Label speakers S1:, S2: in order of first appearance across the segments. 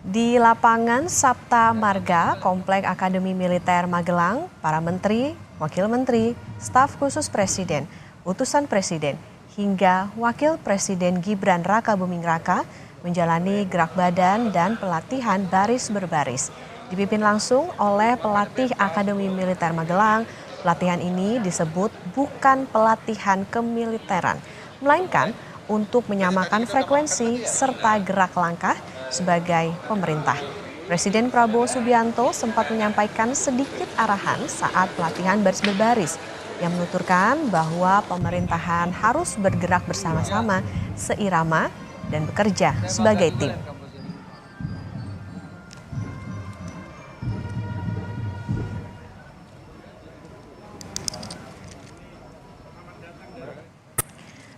S1: Di lapangan Sapta Marga, Komplek Akademi Militer Magelang, para menteri, wakil menteri, staf khusus presiden, utusan presiden, hingga wakil presiden Gibran Rakabuming Raka menjalani gerak badan dan pelatihan baris berbaris. Dipimpin langsung oleh pelatih Akademi Militer Magelang, pelatihan ini disebut bukan pelatihan kemiliteran, melainkan untuk menyamakan frekuensi serta gerak langkah sebagai pemerintah. Presiden Prabowo Subianto sempat menyampaikan sedikit arahan saat pelatihan baris berbaris yang menuturkan bahwa pemerintahan harus bergerak bersama-sama, seirama, dan bekerja sebagai tim.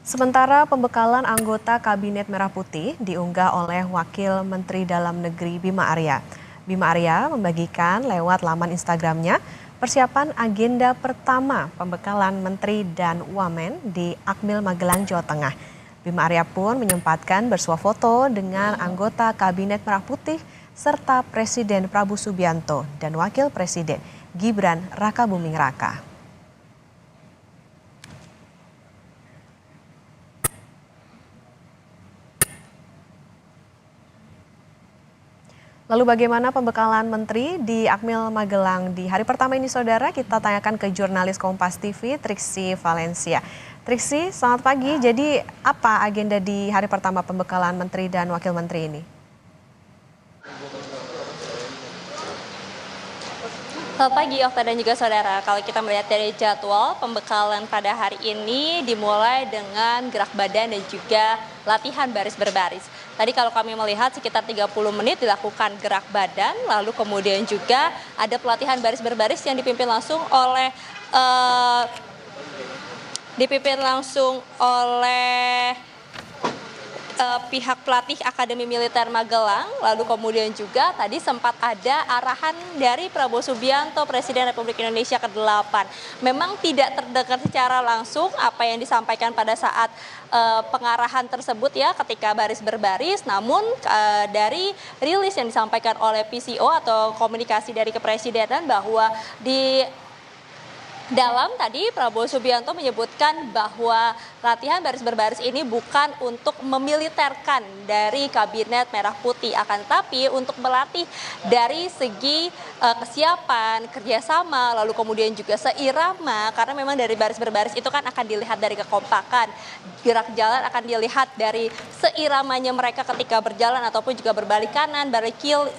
S1: Sementara pembekalan anggota Kabinet Merah Putih diunggah oleh Wakil Menteri Dalam Negeri Bima Arya. Bima Arya membagikan lewat laman Instagramnya persiapan agenda pertama pembekalan Menteri dan Wamen di Akmil Magelang, Jawa Tengah. Bima Arya pun menyempatkan bersuah foto dengan anggota Kabinet Merah Putih serta Presiden Prabowo Subianto dan Wakil Presiden Gibran Rakabuming Raka. Lalu bagaimana pembekalan menteri di Akmil Magelang di hari pertama ini, saudara? Kita tanyakan ke jurnalis Kompas TV, Triksi Valencia. Triksi, selamat pagi. Jadi apa agenda di hari pertama pembekalan menteri dan wakil menteri ini?
S2: Selamat pagi Okta dan juga saudara. Kalau kita melihat dari jadwal pembekalan pada hari ini dimulai dengan gerak badan dan juga latihan baris berbaris. Tadi kalau kami melihat sekitar 30 menit dilakukan gerak badan, lalu kemudian juga ada pelatihan baris berbaris yang dipimpin langsung oleh pihak pelatih Akademi Militer Magelang, lalu kemudian juga tadi sempat ada arahan dari Prabowo Subianto, Presiden Republik Indonesia ke-8. Memang tidak terdengar secara langsung apa yang disampaikan pada saat pengarahan tersebut ya ketika baris berbaris, namun dari rilis yang disampaikan oleh PCO atau komunikasi dari kepresidenan bahwa di dalam tadi Prabowo Subianto menyebutkan bahwa latihan baris berbaris ini bukan untuk memiliterkan dari Kabinet Merah Putih, akan tetapi untuk melatih dari segi kesiapan, kerjasama, lalu kemudian juga seirama, karena memang dari baris berbaris itu kan akan dilihat dari kekompakan, gerak jalan akan dilihat dari seiramanya mereka ketika berjalan ataupun juga berbalik kanan, balik kiri,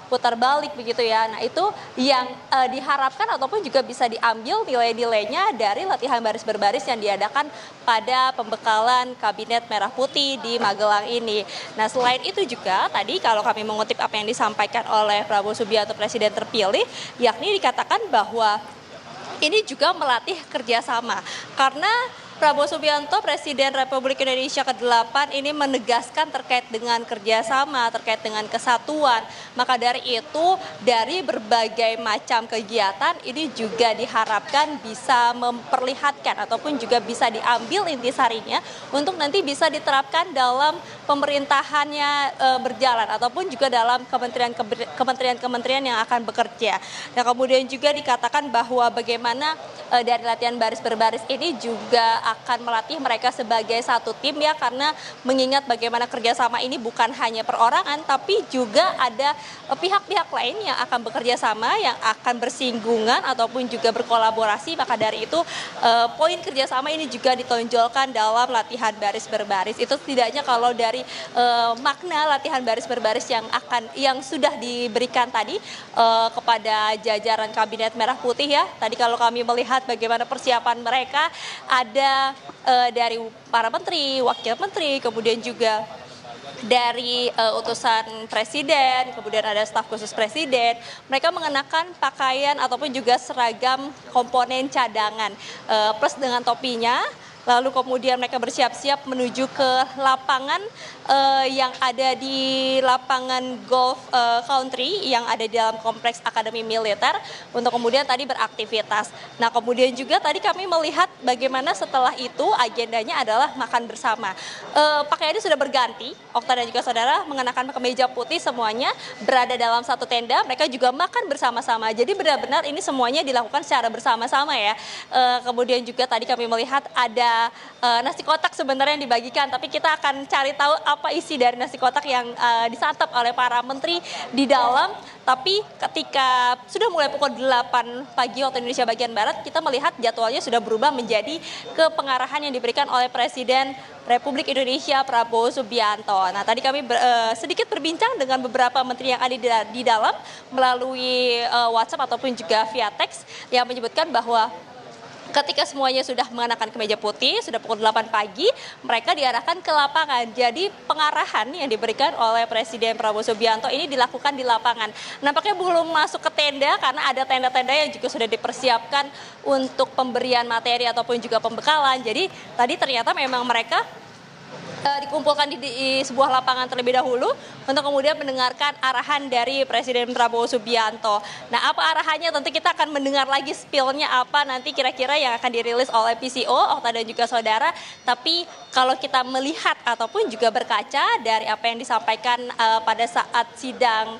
S2: putar balik begitu ya. Nah itu yang diharapkan ataupun juga bisa diambil nilai-nilainya dari latihan baris berbaris yang diadakan pada pembekalan Kabinet Merah Putih di Magelang ini. Nah selain itu juga tadi kalau kami mengutip apa yang disampaikan oleh Prabowo Subianto Presiden terpilih, yakni dikatakan bahwa ini juga melatih kerjasama karena Prabowo Subianto, Presiden Republik Indonesia ke-8 ini menegaskan terkait dengan kerjasama, terkait dengan kesatuan. Maka dari itu, dari berbagai macam kegiatan ini juga diharapkan bisa memperlihatkan ataupun juga bisa diambil intisarinya untuk nanti bisa diterapkan dalam pemerintahannya berjalan ataupun juga dalam kementerian-kementerian yang akan bekerja. Nah kemudian juga dikatakan bahwa bagaimana dari latihan baris berbaris ini juga akan melatih mereka sebagai satu tim ya, karena mengingat bagaimana kerjasama ini bukan hanya perorangan tapi juga ada pihak-pihak lain yang akan bekerja sama, yang akan bersinggungan ataupun juga berkolaborasi. Maka dari itu poin kerjasama ini juga ditonjolkan dalam latihan baris berbaris. Itu setidaknya kalau dari makna latihan baris berbaris yang sudah diberikan tadi kepada jajaran Kabinet Merah Putih ya. Tadi kalau kami melihat bagaimana persiapan mereka, ada dari para menteri, wakil menteri, kemudian juga dari utusan presiden, kemudian ada staf khusus presiden. Mereka mengenakan pakaian ataupun juga seragam komponen cadangan plus dengan topinya. lalu kemudian mereka bersiap-siap menuju ke lapangan yang ada di lapangan golf country yang ada di dalam kompleks Akademi Militer untuk kemudian tadi beraktivitas. Nah kemudian juga tadi kami melihat bagaimana setelah itu agendanya adalah makan bersama. Pakaiannya sudah berganti, Okta dan juga saudara mengenakan kemeja putih semuanya berada dalam satu tenda, mereka juga makan bersama-sama. Jadi benar-benar ini semuanya dilakukan secara bersama-sama ya. Kemudian juga tadi kami melihat ada nasi kotak sebenarnya yang dibagikan, tapi kita akan cari tahu apa isi dari nasi kotak yang disantap oleh para menteri di dalam. Tapi ketika sudah mulai pukul 8 pagi waktu Indonesia bagian Barat, kita melihat jadwalnya sudah berubah menjadi ke pengarahan yang diberikan oleh Presiden Republik Indonesia Prabowo Subianto. Nah tadi kami sedikit berbincang dengan beberapa menteri yang ada di dalam melalui WhatsApp ataupun juga via teks yang menyebutkan bahwa ketika semuanya sudah mengenakan kemeja putih, sudah pukul 8 pagi, mereka diarahkan ke lapangan. Jadi pengarahan yang diberikan oleh Presiden Prabowo Subianto ini dilakukan di lapangan. Nampaknya belum masuk ke tenda karena ada tenda-tenda yang juga sudah dipersiapkan untuk pemberian materi ataupun juga pembekalan. Jadi tadi ternyata memang mereka dikumpulkan di sebuah lapangan terlebih dahulu untuk kemudian mendengarkan arahan dari Presiden Prabowo Subianto. Nah, apa arahannya? Tentu kita akan mendengar lagi spill-nya apa nanti kira-kira yang akan dirilis oleh PCO, Okta dan juga saudara. Tapi kalau kita melihat ataupun juga berkaca dari apa yang disampaikan pada saat sidang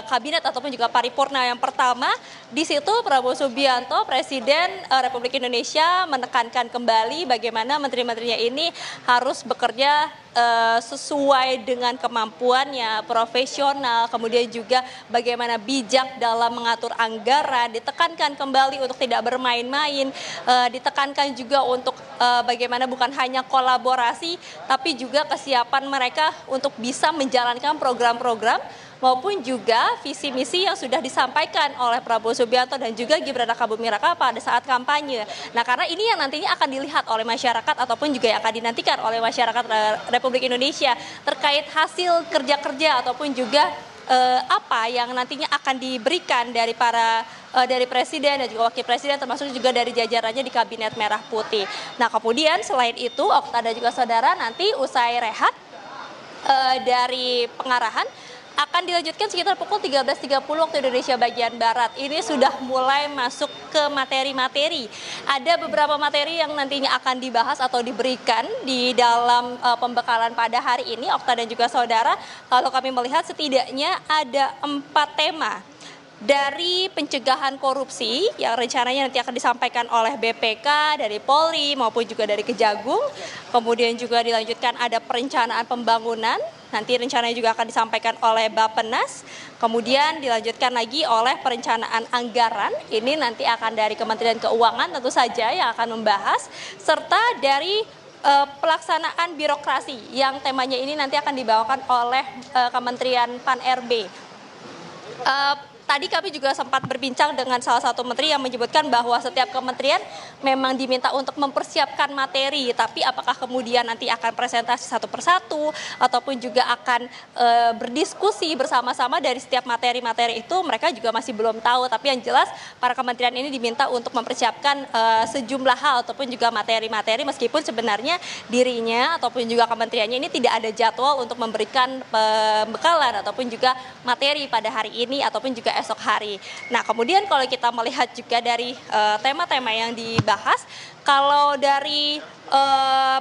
S2: kabinet ataupun juga paripurna yang pertama, di situ Prabowo Subianto, Presiden Republik Indonesia menekankan kembali bagaimana menteri-menterinya ini harus bekerja sesuai dengan kemampuannya, profesional, kemudian juga bagaimana bijak dalam mengatur anggaran, ditekankan kembali untuk tidak bermain-main, ditekankan juga untuk bagaimana bukan hanya kolaborasi, tapi juga kesiapan mereka untuk bisa menjalankan program-program maupun juga visi misi yang sudah disampaikan oleh Prabowo Subianto dan juga Gibran Rakabuming Raka pada saat kampanye. Nah, karena ini yang nantinya akan dilihat oleh masyarakat ataupun juga yang akan dinantikan oleh masyarakat Republik Indonesia terkait hasil kerja-kerja ataupun juga apa yang nantinya akan diberikan dari dari presiden dan juga wakil presiden termasuk juga dari jajarannya di Kabinet Merah Putih. Nah, kemudian selain itu Okta dan juga saudara nanti usai rehat dari pengarahan akan dilanjutkan sekitar pukul 13.30 waktu Indonesia bagian Barat. Ini sudah mulai masuk ke materi-materi. Ada beberapa materi yang nantinya akan dibahas atau diberikan di dalam pembekalan pada hari ini, Okta dan juga saudara. Kalau kami melihat setidaknya ada 4 tema. Dari pencegahan korupsi yang rencananya nanti akan disampaikan oleh BPK, dari Polri maupun juga dari Kejagung. Kemudian juga dilanjutkan ada perencanaan pembangunan. Nanti rencananya juga akan disampaikan oleh Bappenas. Kemudian dilanjutkan lagi oleh perencanaan anggaran. Ini nanti akan dari Kementerian Keuangan tentu saja yang akan membahas. Serta dari pelaksanaan birokrasi yang temanya ini nanti akan dibawakan oleh Kementerian Pan-RB. Tadi kami juga sempat berbincang dengan salah satu menteri yang menyebutkan bahwa setiap kementerian memang diminta untuk mempersiapkan materi, tapi apakah kemudian nanti akan presentasi satu persatu ataupun juga akan berdiskusi bersama-sama dari setiap materi-materi itu mereka juga masih belum tahu. Tapi yang jelas para kementerian ini diminta untuk mempersiapkan sejumlah hal ataupun juga materi-materi meskipun sebenarnya dirinya ataupun juga kementeriannya ini tidak ada jadwal untuk memberikan pembekalan ataupun juga materi pada hari ini ataupun juga esok hari. Nah, kemudian kalau kita melihat juga dari tema-tema yang dibahas, kalau dari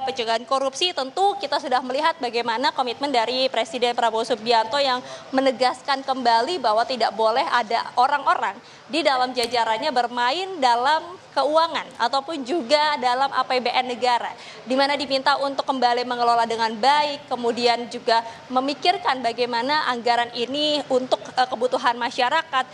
S2: pencegahan korupsi tentu kita sudah melihat bagaimana komitmen dari Presiden Prabowo Subianto yang menegaskan kembali bahwa tidak boleh ada orang-orang di dalam jajarannya bermain dalam keuangan ataupun juga dalam APBN negara, di mana diminta untuk kembali mengelola dengan baik, kemudian juga memikirkan bagaimana anggaran ini untuk kebutuhan masyarakat,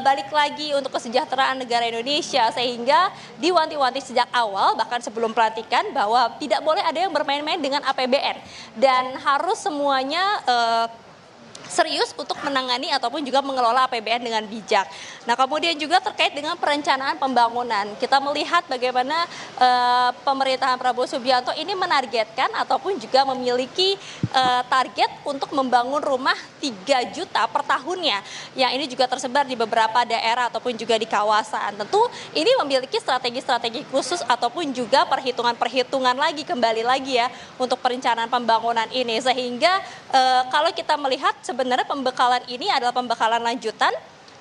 S2: balik lagi untuk kesejahteraan negara Indonesia, sehingga diwanti-wanti sejak awal bahkan sebelum pelantikan bahwa tidak boleh ada yang bermain-main dengan APBN dan harus semuanya serius untuk menangani ataupun juga mengelola APBN dengan bijak. Nah, kemudian juga terkait dengan perencanaan pembangunan, kita melihat bagaimana pemerintahan Prabowo Subianto ini menargetkan ataupun juga memiliki target untuk membangun rumah 3 juta per tahunnya, yang ini juga tersebar di beberapa daerah ataupun juga di kawasan. Tentu ini memiliki strategi-strategi khusus ataupun juga perhitungan-perhitungan lagi kembali lagi ya untuk perencanaan pembangunan ini, sehingga kalau kita melihat sebenarnya pembekalan ini adalah pembekalan lanjutan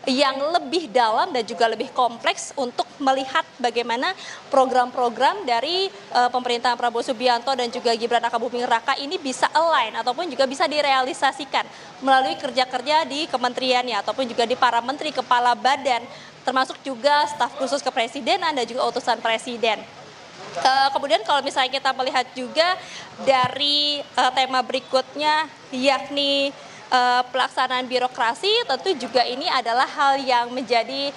S2: yang lebih dalam dan juga lebih kompleks untuk melihat bagaimana program-program dari pemerintahan Prabowo Subianto dan juga Gibran Rakabuming Raka ini bisa align ataupun juga bisa direalisasikan melalui kerja-kerja di kementeriannya ataupun juga di para menteri kepala badan, termasuk juga staf khusus kepresidenan dan juga utusan presiden. Kemudian kalau misalnya kita melihat juga dari tema berikutnya, yakni pelaksanaan birokrasi, tentu juga ini adalah hal yang menjadi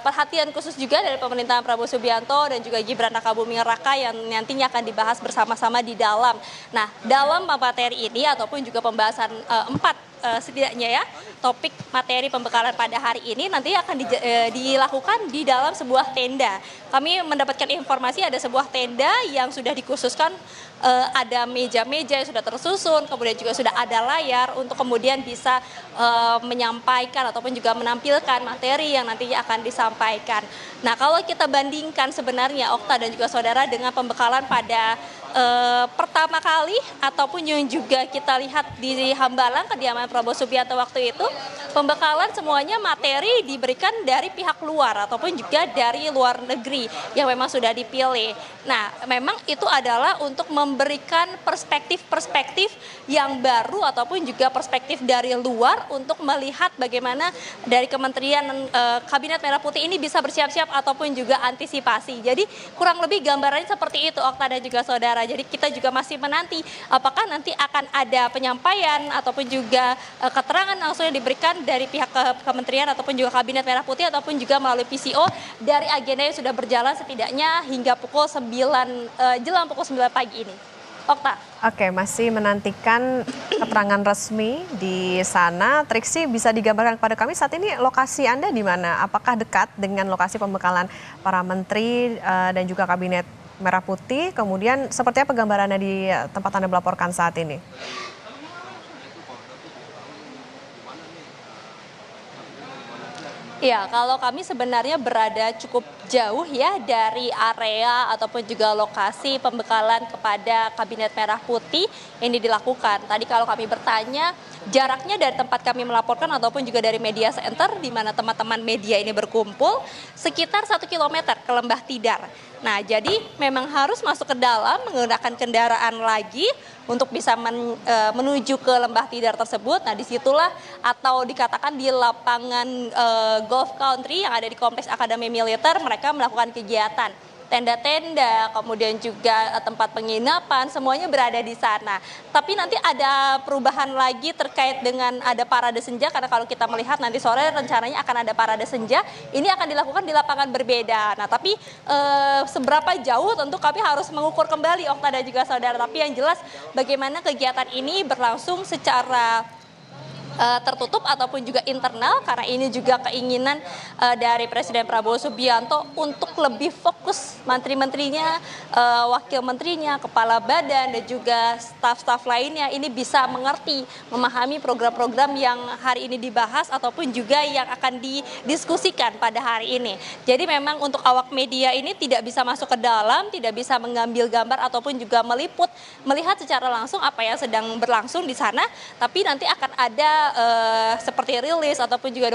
S2: perhatian khusus juga dari pemerintahan Prabowo Subianto dan juga Gibran Rakabuming Raka yang nantinya akan dibahas bersama-sama di dalam. Nah, dalam materi ini ataupun juga pembahasan setidaknya ya, topik materi pembekalan pada hari ini nanti akan dilakukan di dalam sebuah tenda. Kami mendapatkan informasi ada sebuah tenda yang sudah dikhususkan, ada meja-meja yang sudah tersusun, kemudian juga sudah ada layar untuk kemudian bisa menyampaikan ataupun juga menampilkan materi yang nantinya akan disampaikan. Nah, kalau kita bandingkan sebenarnya Okta dan juga saudara dengan pembekalan pada pertama kali ataupun yang juga kita lihat di Hambalang kediaman Prabowo Subianto waktu itu, pembekalan semuanya materi diberikan dari pihak luar ataupun juga dari luar negeri yang memang sudah dipilih. Nah, memang itu adalah untuk memberikan perspektif-perspektif yang baru ataupun juga perspektif dari luar untuk melihat bagaimana dari Kementerian Kabinet Merah Putih ini bisa bersiap-siap ataupun juga antisipasi. Jadi kurang lebih gambarannya seperti itu Okta dan juga saudara. Jadi kita juga masih menanti apakah nanti akan ada penyampaian ataupun juga keterangan langsung yang diberikan dari pihak kementerian ataupun juga Kabinet Merah Putih ataupun juga melalui PCO dari agenda yang sudah berjalan setidaknya hingga pukul 9 jelang pukul 9 pagi ini. Okta.
S1: Oke, masih menantikan keterangan resmi di sana. Triksi, bisa digambarkan kepada kami saat ini lokasi Anda di mana? Apakah dekat dengan lokasi pembekalan para menteri dan juga Kabinet Merah Putih? Kemudian seperti apa gambarannya di tempat Anda melaporkan saat ini?
S2: Ya, kalau kami sebenarnya berada cukup jauh ya dari area ataupun juga lokasi pembekalan kepada Kabinet Merah Putih ini dilakukan. Tadi kalau kami bertanya, jaraknya dari tempat kami melaporkan ataupun juga dari media center di mana teman-teman media ini berkumpul sekitar 1 kilometer ke Lembah Tidar. Nah, jadi memang harus masuk ke dalam menggunakan kendaraan lagi untuk bisa menuju ke Lembah Tidar tersebut. Nah, disitulah atau dikatakan di lapangan golf country yang ada di Kompleks Akademi Militer, mereka melakukan kegiatan. Tenda-tenda, kemudian juga tempat penginapan, semuanya berada di sana. Tapi nanti ada perubahan lagi terkait dengan ada parade senja, karena kalau kita melihat nanti sore rencananya akan ada parade senja, ini akan dilakukan di lapangan berbeda. Nah, tapi seberapa jauh tentu kami harus mengukur kembali Okta dan juga saudara. Tapi yang jelas bagaimana kegiatan ini berlangsung secara tertutup ataupun juga internal, karena ini juga keinginan dari Presiden Prabowo Subianto untuk lebih fokus menteri-menterinya, wakil menterinya, kepala badan dan juga staf-staf lainnya ini bisa mengerti, memahami program-program yang hari ini dibahas ataupun juga yang akan didiskusikan pada hari ini. Jadi memang untuk awak media ini tidak bisa masuk ke dalam, tidak bisa mengambil gambar ataupun juga meliput, melihat secara langsung apa yang sedang berlangsung di sana, tapi nanti akan ada seperti rilis ataupun juga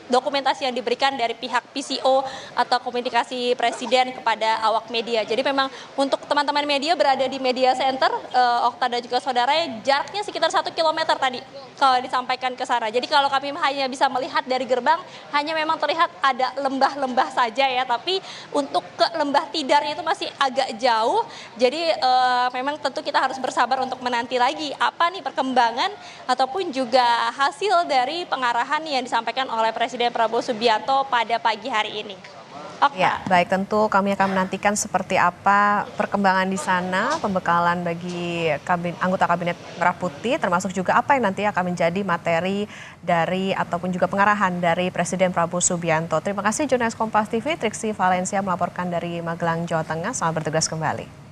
S2: dokumentasi yang diberikan dari pihak PCO atau komunikasi presiden kepada awak media. Jadi memang untuk teman-teman media berada di media center, Okta dan juga saudara, jaraknya sekitar 1 kilometer tadi kalau disampaikan ke sana. Jadi kalau kami hanya bisa melihat dari gerbang, hanya memang terlihat ada lembah-lembah saja ya, tapi untuk ke Lembah Tidar itu masih agak jauh. Jadi memang tentu kita harus bersabar untuk menanti lagi apa nih perkembangan ataupun juga hasil dari pengarahan yang disampaikan oleh Presiden Prabowo Subianto pada pagi hari ini.
S1: Ya, baik, tentu kami akan menantikan seperti apa perkembangan di sana, pembekalan bagi anggota kabinet Merah Putih, termasuk juga apa yang nanti akan menjadi materi dari ataupun juga pengarahan dari Presiden Prabowo Subianto. Terima kasih jurnalis Kompas TV Triksi Valencia melaporkan dari Magelang, Jawa Tengah. Selamat bertugas kembali.